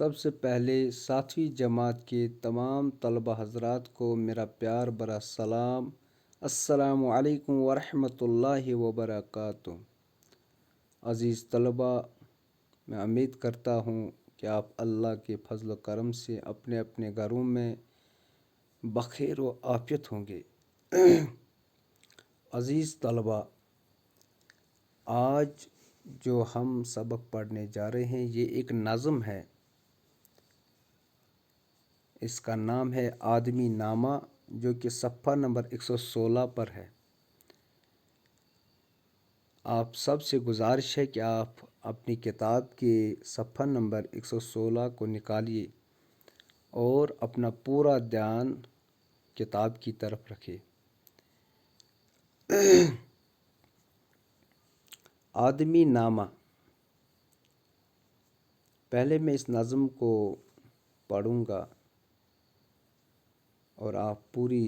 سب سے پہلے ساتویں جماعت کے تمام طلبہ حضرات کو میرا پیار بھرا سلام۔ السلام علیکم ورحمۃ اللہ وبرکاتہ۔ عزیز طلبہ، میں امید کرتا ہوں کہ آپ اللہ کے فضل و کرم سے اپنے اپنے گھروں میں بخیر و عافیت ہوں گے۔ عزیز طلبہ، آج جو ہم سبق پڑھنے جا رہے ہیں یہ ایک نظم ہے۔ اس کا نام ہے آدمی نامہ، جو کہ صفحہ نمبر 116 پر ہے۔ آپ سب سے گزارش ہے کہ آپ اپنی کتاب کے صفحہ نمبر 116 کو نکالیے اور اپنا پورا دھیان کتاب کی طرف رکھے۔ آدمی نامہ، پہلے میں اس نظم کو پڑھوں گا اور آپ پوری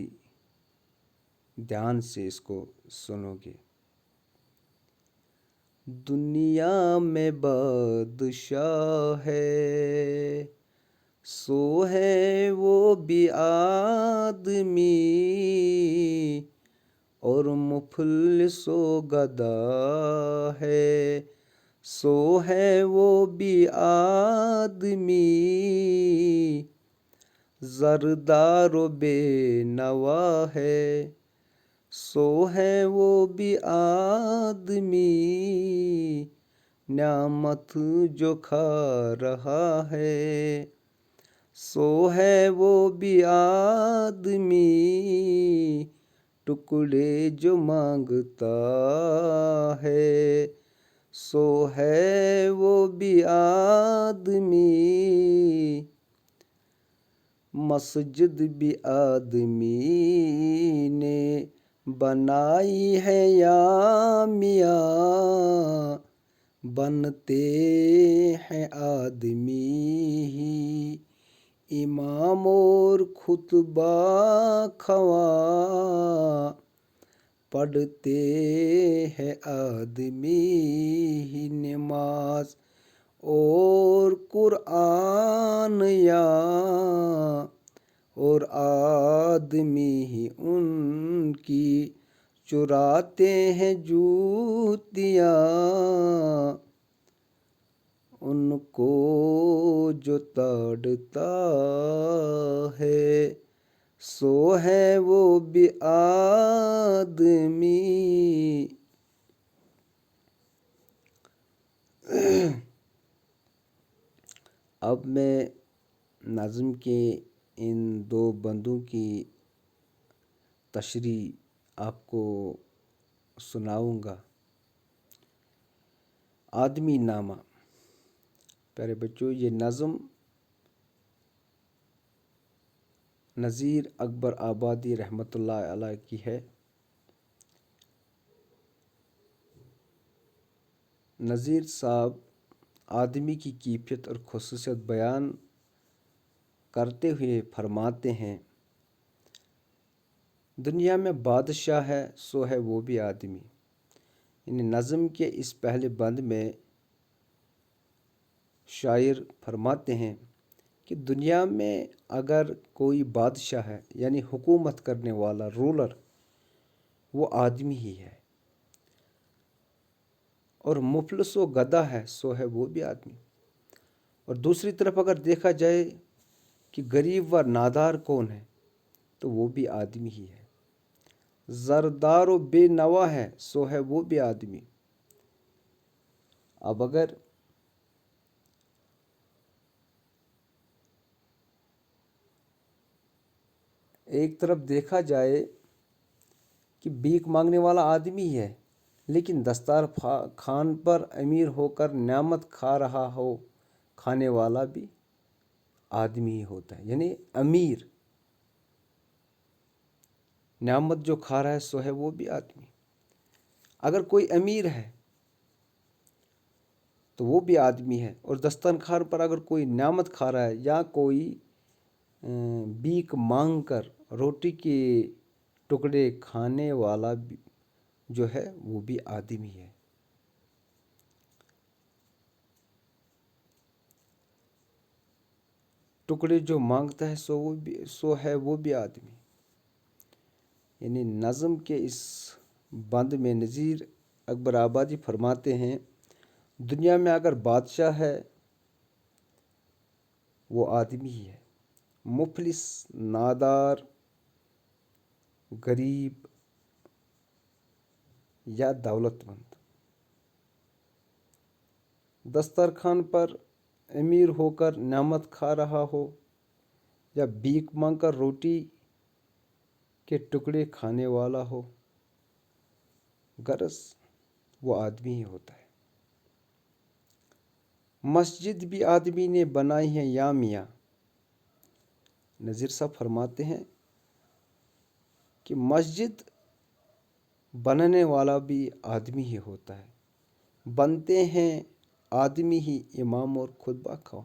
دھیان سے اس کو سنو گے۔ دنیا میں بادشاہ ہے، سو ہے وہ بھی آدمی، اور مفلس و گدا ہے، سو ہے وہ بھی آدمی، زردار و بے نوا ہے، سو ہے وہ بھی آدمی، نعمت جو کھا رہا ہے، سو ہے وہ بھی آدمی، ٹکڑے جو مانگتا ہے، سو ہے وہ بھی آدمی، مسجد بھی آدمی نے بنائی ہے یا میاں، بنتے ہیں آدمی ہی امام اور خطبہ خواں، پڑھتے ہیں آدمی ہی نماز اور قرآن یاں، اور آدمی ہی ان کی چراتے ہیں جوتیاں، ان کو جو تاڑتا ہے، سو ہے وہ بھی آدمی۔ اب میں نظم کے ان دو بندوں کی تشریح آپ کو سناؤں گا۔ آدمی نامہ، پیارے بچوں، یہ نظم نذیر اکبر آبادی رحمۃ اللہ علیہ کی ہے۔ نذیر صاحب آدمی کی کیفیت اور خصوصیت بیان کرتے ہوئے فرماتے ہیں، دنیا میں بادشاہ ہے، سو ہے وہ بھی آدمی۔ یعنی نظم کے اس پہلے بند میں شاعر فرماتے ہیں کہ دنیا میں اگر کوئی بادشاہ ہے، یعنی حکومت کرنے والا رولر، وہ آدمی ہی ہے، اور مفلس و گدھا ہے، سو ہے وہ بھی آدمی۔ اور دوسری طرف اگر دیکھا جائے کہ غریب و نادار کون ہے، تو وہ بھی آدمی ہی ہے۔ زردار و بے نوا ہے، سو ہے وہ بھی آدمی۔ اب اگر ایک طرف دیکھا جائے کہ بھیک مانگنے والا آدمی ہی ہے، لیکن دستار خان پر امیر ہو کر نعمت کھا رہا ہو، کھانے والا بھی آدمی ہی ہوتا ہے۔ یعنی امیر نعمت جو کھا رہا ہے، سو ہے وہ بھی آدمی۔ اگر کوئی امیر ہے تو وہ بھی آدمی ہے، اور دسترخوان پر اگر کوئی نعمت کھا رہا ہے یا کوئی بھیک مانگ کر روٹی کے ٹکڑے کھانے والا جو ہے وہ بھی آدمی ہے۔ ٹکڑے جو مانگتا ہے سو ہے وہ بھی آدمی. یعنی نظم کے اس بند میں نذیر اکبر آبادی فرماتے ہیں دنیا میں اگر بادشاہ ہے وہ آدمی ہی ہے. مفلس، نادار، غریب یا دولت مند، دسترخوان پر امیر ہو کر نعمت کھا رہا ہو یا بھیک مانگ کر روٹی کے ٹکڑے کھانے والا ہو، غرض وہ آدمی ہی ہوتا ہے. مسجد بھی آدمی نے بنائی ہے یا میاں. نذیر صاحب فرماتے ہیں کہ مسجد بنانے والا بھی آدمی ہی ہوتا ہے. بنتے ہیں آدمی ہی امام اور خود بخواہ.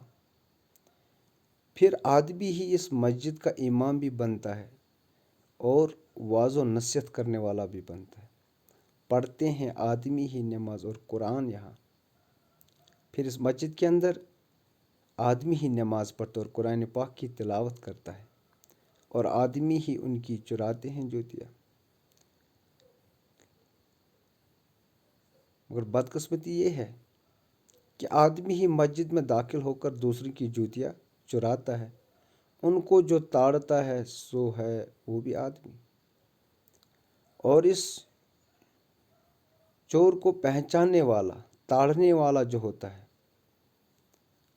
پھر آدمی ہی اس مسجد کا امام بھی بنتا ہے اور واعظ و نصیحت کرنے والا بھی بنتا ہے. پڑھتے ہیں آدمی ہی نماز اور قرآن یہاں. پھر اس مسجد کے اندر آدمی ہی نماز پڑھتا اور قرآن پاک کی تلاوت کرتا ہے اور آدمی ہی ان کی چراتے ہیں جوتیاں. مگر بدقسمتی یہ ہے کہ آدمی ہی مسجد میں داخل ہو کر دوسروں کی جوتیاں چراتا ہے. ان کو جو تاڑتا ہے سو ہے وہ بھی آدمی. اور اس چور کو پہچاننے والا، تاڑنے والا جو ہوتا ہے،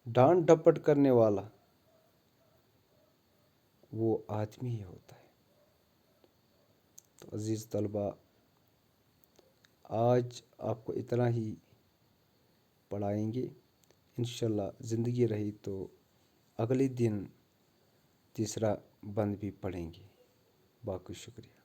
ڈانٹ ڈپٹ کرنے والا، وہ آدمی ہی ہوتا ہے. تو عزیز طلبہ، آج آپ کو اتنا ہی پڑھائیں گے. انشاءاللہ زندگی رہی تو اگلے دن تیسرا بند بھی پڑھیں گے. باقی شکریہ.